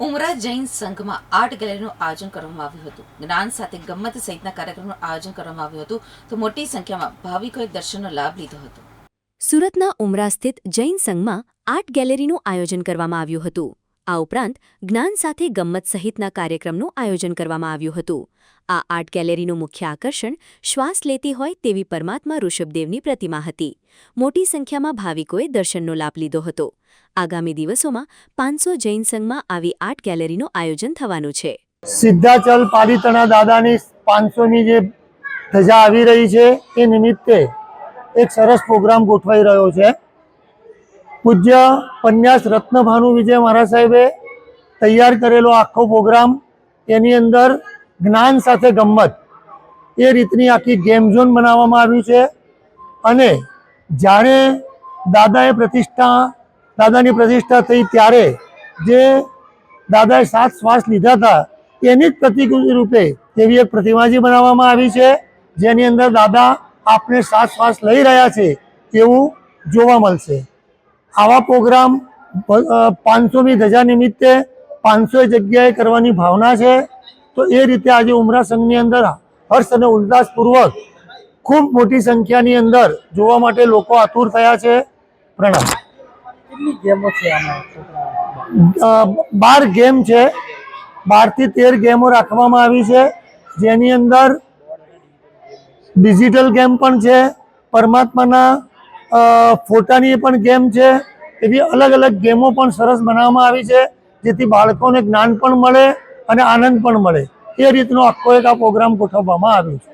ઉમરા Jain સંઘમાં art ગેલેરીનું આયોજન કરવામાં આવ્યું હતું। જ્ઞાન સાથે ગમ્મત સહિતના કાર્યક્રમનું આયોજન કરવામાં આવ્યું હતું તો મોટી સંખ્યામાં ભાવિકોએ દર્શનનો લાભ લીધો હતો। સુરતના ઉમરા સ્થિત જૈન સંઘમાં આર્ટ ગેલેરીનું આયોજન કરવામાં આવ્યું હતું। આ ઉપરાંત જ્ઞાન સાથે ગમ્મત સહિતના કાર્યક્રમનું આયોજન કરવામાં આવ્યું હતું। આ આર્ટ ગેલેરીનું મુખ્ય આકર્ષણ શ્વાસ લેતી હોય તેવી પરમાત્મા ઋષભદેવની પ્રતિમા હતી। મોટી સંખ્યામાં ભાવિકોએ દર્શનનો લાભ લીધો હતો। આગામી દિવસોમાં 500 જૈન સંઘમાં આવી આર્ટ ગેલેરીનું આયોજન થવાનું છે। સિદ્ધાચલ પાલીતાણા દાદાની 500મી જે ધજા આવી રહી છે એ નિમિત્તે એક સરસ પ્રોગ્રામ ગોઠવાઈ રહ્યો છે। પૂજ્ય પન્યાસ રત્નભાનુ વિજય મહારાજ સાહેબે તૈયાર કરેલો આખો પ્રોગ્રામ, એની અંદર જ્ઞાન સાથે ગમ્મત એ રીતની આખી ગેમ ઝોન બનાવવામાં આવ્યું છે। અને જ્યારે દાદાની પ્રતિષ્ઠા થઈ ત્યારે જે દાદાએ 7 શ્વાસ લીધા હતા એની જ પ્રતિકૃતિ રૂપે એવી એક પ્રતિમાજી બનાવવામાં આવી છે, જેની અંદર દાદા આપને 7 શ્વાસ લઈ રહ્યા છે એવું જોવા મળશે। આવા પ્રોગ્રામ 500મી ધજા નિમિત્તે 500 જગ્યાએ કરવાની ભાવના છે। તો એ રીતે આજે ઉમરા સંઘની અંદર હર્ષ અને ઉલ્લાસપૂર્વક ખૂબ મોટી સંખ્યાની અંદર જોવા માટે લોકો આતુર થયા છે। પ્રણામ। 12 ગેમ છે, 12 થી 13 ગેમો રાખવામાં આવી છે, જેની અંદર ડિજિટલ ગેમ પણ છે, પરમાત્માના ફોટાની પણ ગેમ છે। એવી અલગ અલગ ગેમો પણ સરસ બનાવવામાં આવી છે, જેથી બાળકોને જ્ઞાન પણ મળે અને આનંદ પણ મળે। એ રીતનો આખો એક આ પ્રોગ્રામ ગોઠવવામાં આવ્યો છે।